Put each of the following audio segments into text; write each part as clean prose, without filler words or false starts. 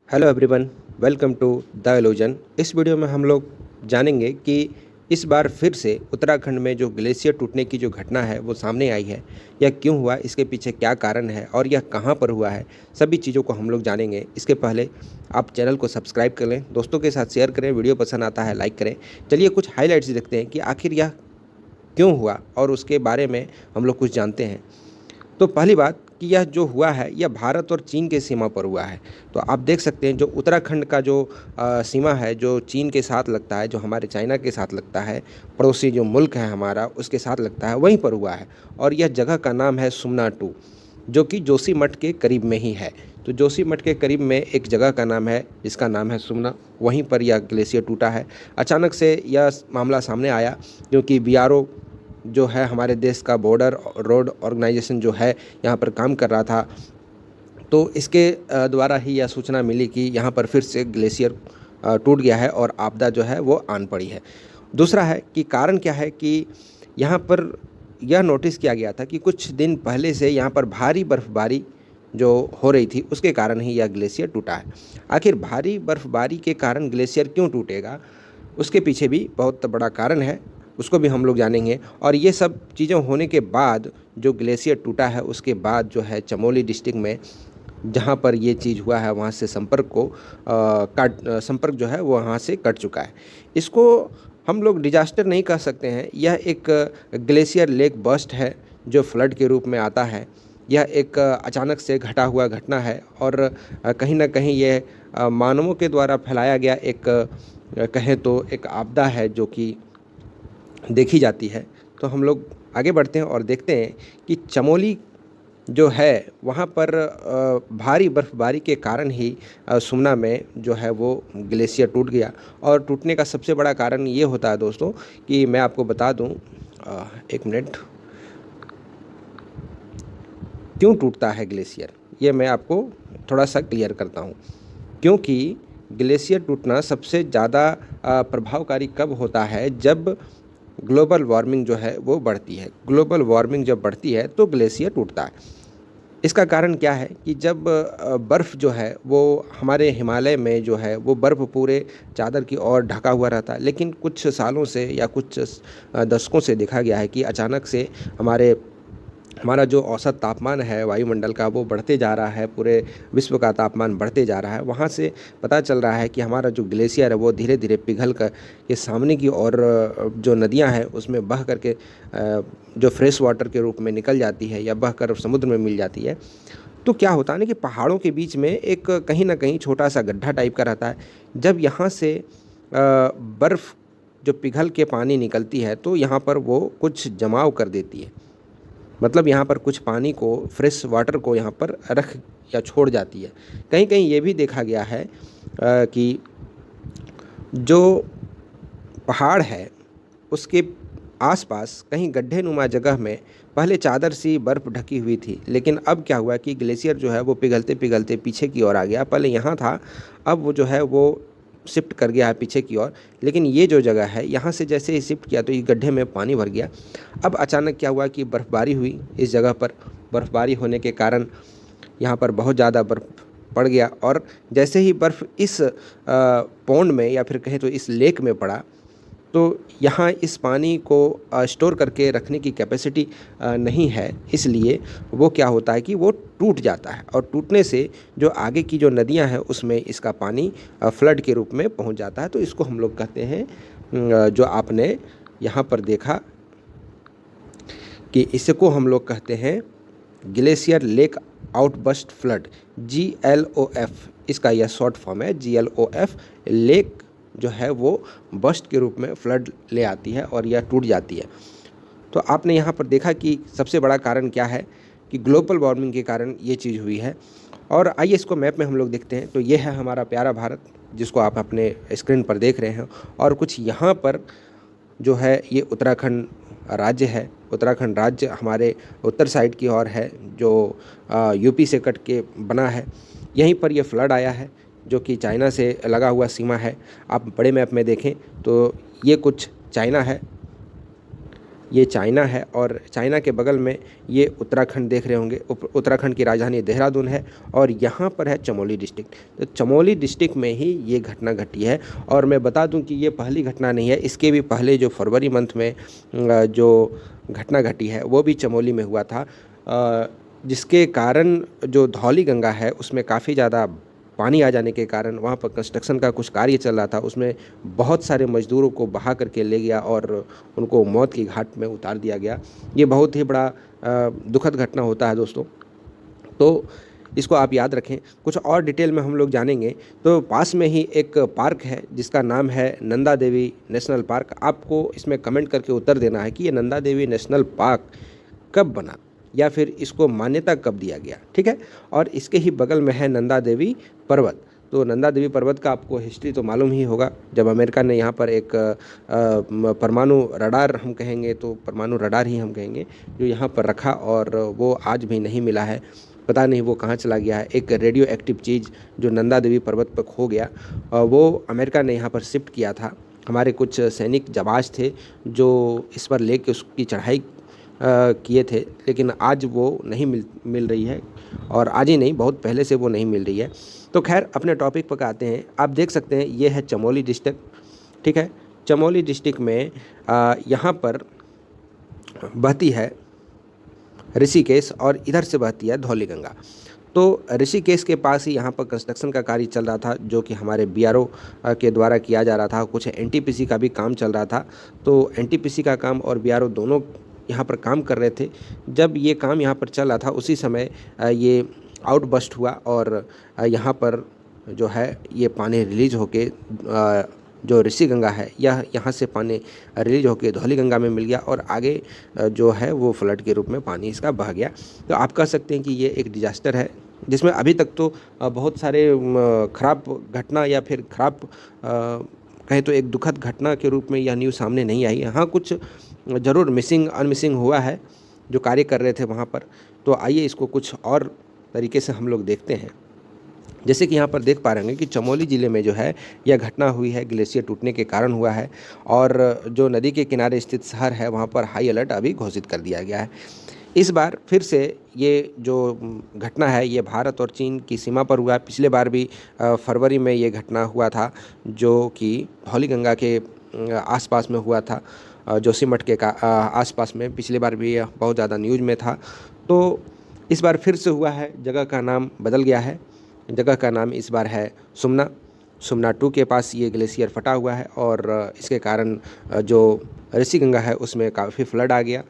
Hello everyone, welcome to the illusion. इस video में हम लोग जानेंगे कि इस बार फिर से उत्तराखंड में जो ग्लेशियर टूटने की जो घटना है वो सामने आई है। यह क्यों हुआ, इसके पीछे क्या कारण है और यह कहां पर हुआ है, सभी चीज़ों को हम लोग जानेंगे। इसके पहले आप चैनल को सब्सक्राइब कर लें, दोस्तों के साथ शेयर करें, वीडियो पसंद आता है लाइक करें। चलिए कुछ हाईलाइट्स देखते हैं कि आखिर यह क्यों हुआ और उसके बारे में हम लोग कुछ जानते हैं। तो पहली बात कि यह जो हुआ है यह भारत और चीन के सीमा पर हुआ है। तो आप देख सकते हैं जो उत्तराखंड का जो सीमा है जो चीन के साथ लगता है, जो हमारे चाइना के साथ लगता है, पड़ोसी जो मुल्क है हमारा उसके साथ लगता है, वहीं पर हुआ है। और यह जगह का नाम है सुमना टू, जो कि जोशीमठ के करीब में ही है। तो जोशीमठ के करीब में एक जगह का नाम है जिसका नाम है सुमना, वहीं पर यह ग्लेशियर टूटा है। अचानक से यह मामला सामने आया क्योंकि बीआरओ जो है हमारे देश का बॉर्डर रोड ऑर्गेनाइजेशन जो है यहाँ पर काम कर रहा था। तो इसके द्वारा ही यह सूचना मिली कि यहाँ पर फिर से ग्लेशियर टूट गया है और आपदा जो है वो आन पड़ी है। दूसरा है कि कारण क्या है कि यहाँ पर यह नोटिस किया गया था कि कुछ दिन पहले से यहाँ पर भारी बर्फबारी जो हो रही थी उसके कारण ही यह ग्लेशियर टूटा है। आखिर भारी बर्फबारी के कारण ग्लेशियर क्यों टूटेगा, उसके पीछे भी बहुत बड़ा कारण है, उसको भी हम लोग जानेंगे। और ये सब चीज़ें होने के बाद जो ग्लेशियर टूटा है उसके बाद जो है चमोली डिस्ट्रिक्ट में जहाँ पर ये चीज़ हुआ है वहाँ से संपर्क जो है वो वहाँ से कट चुका है। इसको हम लोग डिजास्टर नहीं कह सकते हैं, यह एक ग्लेशियर लेक बर्स्ट है जो फ्लड के रूप में आता है। यह एक अचानक से घटा हुआ घटना है और कहीं ना कहीं ये मानवों के द्वारा फैलाया गया एक कहें तो एक आपदा है जो कि देखी जाती है। तो हम लोग आगे बढ़ते हैं और देखते हैं कि चमोली जो है वहाँ पर भारी बर्फबारी के कारण ही सुमना में जो है वो ग्लेशियर टूट गया। और टूटने का सबसे बड़ा कारण ये होता है दोस्तों कि मैं आपको बता दूं, एक मिनट, क्यों टूटता है ग्लेशियर ये मैं आपको थोड़ा सा क्लियर करता हूँ। क्योंकि ग्लेशियर टूटना सबसे ज़्यादा प्रभावकारी कब होता है, जब ग्लोबल वार्मिंग जो है वो बढ़ती है। ग्लोबल वार्मिंग जब बढ़ती है तो ग्लेशियर टूटता है। इसका कारण क्या है कि जब बर्फ़ जो है वो हमारे हिमालय में जो है वो बर्फ़ पूरे चादर की ओर ढका हुआ रहता है, लेकिन कुछ सालों से या कुछ दशकों से देखा गया है कि अचानक से हमारा जो औसत तापमान है वायुमंडल का वो बढ़ते जा रहा है, पूरे विश्व का तापमान बढ़ते जा रहा है। वहाँ से पता चल रहा है कि हमारा जो ग्लेशियर है वो धीरे धीरे पिघल कर ये सामने की ओर जो नदियाँ हैं उसमें बह करके जो फ्रेश वाटर के रूप में निकल जाती है या बह कर समुद्र में मिल जाती है। तो क्या होता है ना कि पहाड़ों के बीच में एक कहीं ना कहीं छोटा सा गड्ढा टाइप का रहता है। जब यहाँ से बर्फ़ जो पिघल के पानी निकलती है तो यहाँ पर वो कुछ जमाव कर देती है, मतलब यहाँ पर कुछ पानी को, फ्रेश वाटर को यहाँ पर रख या छोड़ जाती है। कहीं कहीं ये भी देखा गया है कि जो पहाड़ है उसके आसपास कहीं गड्ढे नुमा जगह में पहले चादर सी बर्फ़ ढकी हुई थी, लेकिन अब क्या हुआ कि ग्लेशियर जो है वो पिघलते पिघलते पीछे की ओर आ गया। पहले यहाँ था, अब वो जो है वो शिफ्ट कर गया है पीछे की ओर। लेकिन ये जो जगह है यहाँ से जैसे ही शिफ्ट किया तो ये गड्ढे में पानी भर गया। अब अचानक क्या हुआ कि बर्फ़बारी हुई इस जगह पर। बर्फ़बारी होने के कारण यहाँ पर बहुत ज़्यादा बर्फ़ पड़ गया और जैसे ही बर्फ़ इस पौंड में या फिर कहें तो इस लेक में पड़ा तो यहाँ इस पानी को स्टोर करके रखने की कैपेसिटी नहीं है, इसलिए वो क्या होता है कि वो टूट जाता है और टूटने से जो आगे की जो नदियाँ हैं उसमें इसका पानी फ्लड के रूप में पहुँच जाता है। तो इसको हम लोग कहते हैं जो आपने यहाँ पर देखा कि इसको हम लोग कहते हैं glacier lake outburst flood, GLOF इसका यह शॉर्ट फॉर्म है। GLOF लेक जो है वो बस्ट के रूप में फ्लड ले आती है और यह टूट जाती है। तो आपने यहाँ पर देखा कि सबसे बड़ा कारण क्या है कि ग्लोबल वार्मिंग के कारण ये चीज़ हुई है। और आइए इसको मैप में हम लोग देखते हैं। तो ये है हमारा प्यारा भारत जिसको आप अपने स्क्रीन पर देख रहे हैं, और कुछ यहाँ पर जो है ये उत्तराखंड राज्य है। उत्तराखंड राज्य हमारे उत्तर साइड की ओर है जो यूपी से कट के बना है। यहीं पर ये फ्लड आया है जो कि चाइना से लगा हुआ सीमा है। आप बड़े मैप में देखें तो ये कुछ चाइना है, ये चाइना है और चाइना के बगल में ये उत्तराखंड देख रहे होंगे। उत्तराखंड की राजधानी देहरादून है और यहाँ पर है चमोली डिस्ट्रिक्ट। तो चमोली डिस्ट्रिक्ट में ही ये घटना घटी है। और मैं बता दूं कि ये पहली घटना नहीं है, इसके भी पहले जो फरवरी मंथ में जो घटना घटी है वो भी चमोली में हुआ था, जिसके कारण जो धौली गंगा है उसमें काफ़ी ज़्यादा पानी आ जाने के कारण वहाँ पर कंस्ट्रक्शन का कुछ कार्य चल रहा था, उसमें बहुत सारे मजदूरों को बहा करके ले गया और उनको मौत की घाट में उतार दिया गया। ये बहुत ही बड़ा दुखद घटना होता है दोस्तों, तो इसको आप याद रखें। कुछ और डिटेल में हम लोग जानेंगे। तो पास में ही एक पार्क है जिसका नाम है नंदा देवी नेशनल पार्क। आपको इसमें कमेंट करके उत्तर देना है कि ये नंदा देवी नेशनल पार्क कब बना या फिर इसको मान्यता कब दिया गया, ठीक है। और इसके ही बगल में है नंदा देवी पर्वत। तो नंदा देवी पर्वत का आपको हिस्ट्री तो मालूम ही होगा। जब अमेरिका ने यहाँ पर एक परमाणु रडार हम कहेंगे, तो परमाणु रडार ही हम कहेंगे, जो यहाँ पर रखा और वो आज भी नहीं मिला है, पता नहीं वो कहाँ चला गया है। एक रेडियो एक्टिव चीज़ जो नंदा देवी पर्वत पर खो गया, वो अमेरिका ने यहाँ पर शिफ्ट किया था। हमारे कुछ सैनिक जाबाज थे जो इस पर लेके उसकी चढ़ाई किए थे, लेकिन आज वो नहीं मिल रही है। और आज ही नहीं, बहुत पहले से वो नहीं मिल रही है। तो खैर अपने टॉपिक पर आते हैं। आप देख सकते हैं ये है चमोली डिस्ट्रिक्ट, ठीक है। चमोली डिस्ट्रिक्ट में यहाँ पर बहती है ऋषिकेश और इधर से बहती है धौली गंगा। तो ऋषिकेश के पास ही यहाँ पर कंस्ट्रक्शन का कार्य चल रहा था, जो कि हमारे बीआरओ के द्वारा किया जा रहा था। कुछ एनटीपीसी का भी काम चल रहा था। तो एनटीपीसी का काम और बीआरओ दोनों यहाँ पर काम कर रहे थे। जब ये काम यहाँ पर चल रहा था उसी समय ये आउटबस्ट हुआ और यहाँ पर जो है ये पानी रिलीज होके जो ऋषि गंगा है यह यहाँ से पानी रिलीज होके धौली गंगा में मिल गया और आगे जो है वो फ्लड के रूप में पानी इसका बह गया। तो आप कह सकते हैं कि ये एक डिजास्टर है, जिसमें अभी तक तो बहुत सारे खराब घटना या फिर खराब कहें तो एक दुखद घटना के रूप में यह न्यूज़ सामने नहीं आई। हाँ, कुछ ज़रूर मिसिंग अनमिसिंग हुआ है जो कार्य कर रहे थे वहाँ पर। तो आइए इसको कुछ और तरीके से हम लोग देखते हैं। जैसे कि यहाँ पर देख पा रहे हैं कि चमोली ज़िले में जो है यह घटना हुई है, ग्लेशियर टूटने के कारण हुआ है। और जो नदी के किनारे स्थित शहर है वहाँ पर हाई अलर्ट अभी घोषित कर दिया गया है। इस बार फिर से ये जो घटना है ये भारत और चीन की सीमा पर हुआ है। पिछले बार भी फरवरी में ये घटना हुआ था, जो कि धौली गंगा के आसपास में हुआ था, जोशीमठ के आसपास में। पिछले बार भी यह बहुत ज़्यादा न्यूज़ में था। तो इस बार फिर से हुआ है। जगह का नाम बदल गया है। जगह का नाम इस बार है सुमना। सुमना 2 के पास ये ग्लेशियर फटा हुआ है और इसके कारण जो ऋषि गंगा है उसमें काफ़ी फ्लड आ गया।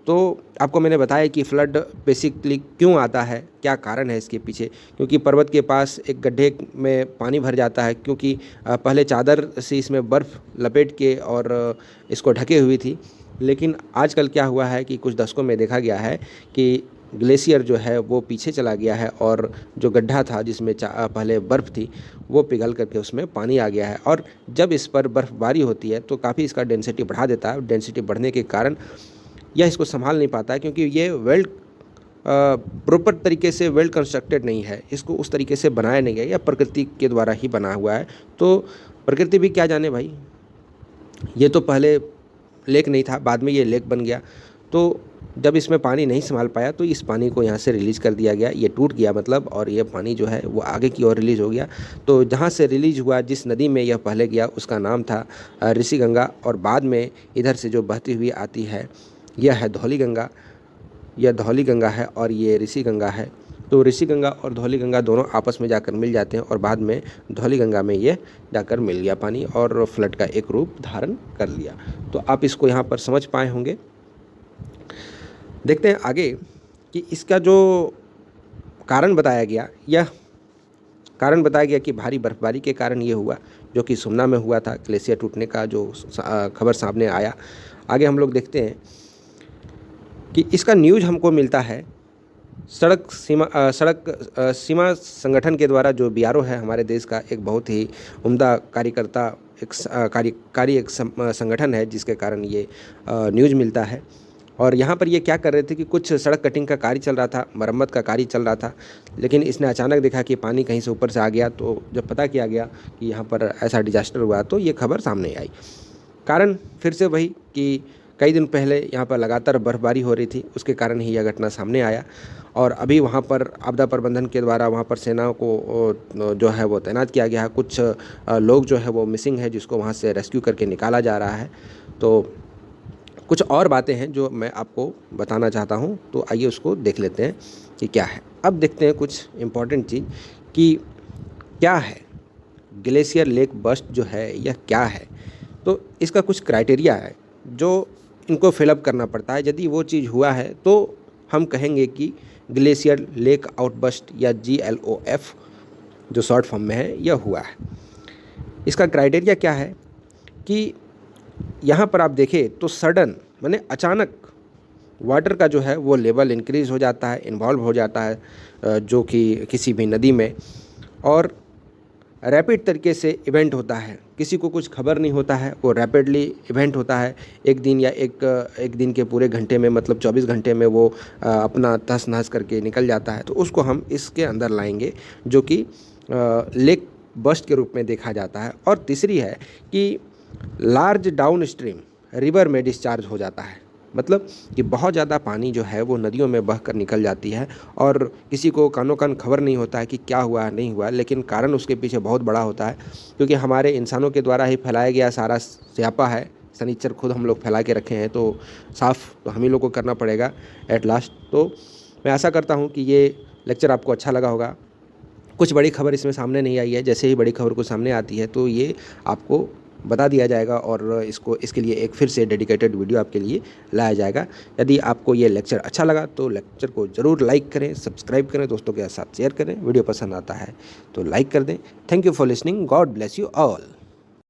तो आपको मैंने बताया कि फ्लड बेसिकली क्यों आता है, क्या कारण है इसके पीछे। क्योंकि पर्वत के पास एक गड्ढे में पानी भर जाता है, क्योंकि पहले चादर से इसमें बर्फ़ लपेट के और इसको ढके हुई थी। लेकिन आजकल क्या हुआ है कि कुछ दशकों में देखा गया है कि ग्लेशियर जो है वो पीछे चला गया है और जो गड्ढा था जिसमें पहले बर्फ़ थी वो पिघल करके उसमें पानी आ गया है। और जब इस पर बर्फ़बारी होती है तो काफ़ी इसका डेंसिटी बढ़ा देता है। डेंसिटी बढ़ने के कारण यह इसको संभाल नहीं पाता है, क्योंकि ये वेल प्रॉपर तरीके से वेल कंस्ट्रक्टेड नहीं है। इसको उस तरीके से बनाया नहीं गया, यह प्रकृति के द्वारा ही बना हुआ है। तो प्रकृति भी क्या जाने भाई, ये तो पहले लेक नहीं था, बाद में ये लेक बन गया। तो जब इसमें पानी नहीं संभाल पाया तो इस पानी को यहाँ से रिलीज़ कर दिया गया। ये टूट गया मतलब, और ये पानी जो है वो आगे की ओर रिलीज़ हो गया। तो जहाँ से रिलीज़ हुआ, जिस नदी में यह पहले गया उसका नाम था ऋषि गंगा, और बाद में इधर से जो बहती हुई आती है यह है धौली गंगा। यह धौली गंगा है और ये ऋषि गंगा है। तो ऋषि गंगा और धौली गंगा दोनों आपस में जाकर मिल जाते हैं और बाद में धौली गंगा में ये जाकर मिल गया पानी और फ्लड का एक रूप धारण कर लिया। तो आप इसको यहाँ पर समझ पाए होंगे। देखते हैं आगे कि इसका जो कारण बताया गया, यह कारण बताया गया कि भारी बर्फबारी के कारण ये हुआ, जो कि सुमना में हुआ था। ग्लेशियर टूटने का जो खबर सामने आया। आगे हम लोग देखते हैं कि इसका न्यूज़ हमको मिलता है सड़क सीमा संगठन के द्वारा। जो बीआरओ है हमारे देश का एक बहुत ही उम्दा कार्यकर्ता, एक कार्यकारी एक संगठन है, जिसके कारण ये न्यूज़ मिलता है। और यहाँ पर ये क्या कर रहे थे कि कुछ सड़क कटिंग का कार्य चल रहा था, मरम्मत का कार्य चल रहा था। लेकिन इसने अचानक देखा कि पानी कहीं से ऊपर से आ गया। तो जब पता किया गया कि यहाँ पर ऐसा डिजास्टर हुआ तो ये खबर सामने आई। कारण फिर से वही कि कई दिन पहले यहाँ पर लगातार बर्फबारी हो रही थी, उसके कारण ही यह घटना सामने आया। और अभी वहाँ पर आपदा प्रबंधन के द्वारा वहाँ पर सेना को जो है वो तैनात किया गया है। कुछ लोग जो है वो मिसिंग है, जिसको वहाँ से रेस्क्यू करके निकाला जा रहा है। तो कुछ और बातें हैं जो मैं आपको बताना चाहता हूँ, तो आइए उसको देख लेते हैं कि क्या है। अब देखते हैं कुछ इम्पॉर्टेंट चीज़ कि क्या है ग्लेशियर लेक बर्स्ट जो है यह क्या है। तो इसका कुछ क्राइटेरिया है जो इनको फिलअप करना पड़ता है। यदि वो चीज़ हुआ है तो हम कहेंगे कि ग्लेशियर लेक आउटबर्स्ट या GLOF जो शॉर्ट फॉर्म में है यह हुआ है। इसका क्राइटेरिया क्या है कि यहाँ पर आप देखें तो सडन माने अचानक वाटर का जो है वो लेवल इंक्रीज़ हो जाता है, इन्वॉल्व हो जाता है जो कि किसी भी नदी में, और रैपिड तरीके से इवेंट होता है। किसी को कुछ खबर नहीं होता है, वो रैपिडली इवेंट होता है। एक दिन या एक दिन के पूरे घंटे में, मतलब 24 घंटे में वो अपना तहस नहस करके निकल जाता है। तो उसको हम इसके अंदर लाएंगे जो कि लेक बर्स्ट के रूप में देखा जाता है। और तीसरी है कि लार्ज डाउन स्ट्रीम रिवर में डिस्चार्ज हो जाता है, मतलब कि बहुत ज़्यादा पानी जो है वो नदियों में बह कर निकल जाती है और किसी को कानो कान खबर नहीं होता है कि क्या हुआ नहीं हुआ, लेकिन कारण उसके पीछे बहुत बड़ा होता है, क्योंकि हमारे इंसानों के द्वारा ही फैलाया गया सारा स्यापा है। सनीचर खुद हम लोग फैला के रखे हैं, तो साफ़ तो हम ही लोग को करना पड़ेगा एट लास्ट। तो मैं आशा करता हूँ कि ये लेक्चर आपको अच्छा लगा होगा। कुछ बड़ी खबर इसमें सामने नहीं आई है, जैसे ही बड़ी खबर को सामने आती है तो ये आपको बता दिया जाएगा और इसके लिए एक फिर से डेडिकेटेड वीडियो आपके लिए लाया जाएगा। यदि आपको ये लेक्चर अच्छा लगा तो लेक्चर को ज़रूर लाइक करें, सब्सक्राइब करें, दोस्तों के साथ शेयर करें। वीडियो पसंद आता है तो लाइक कर दें। Thank you for listening. God bless you all.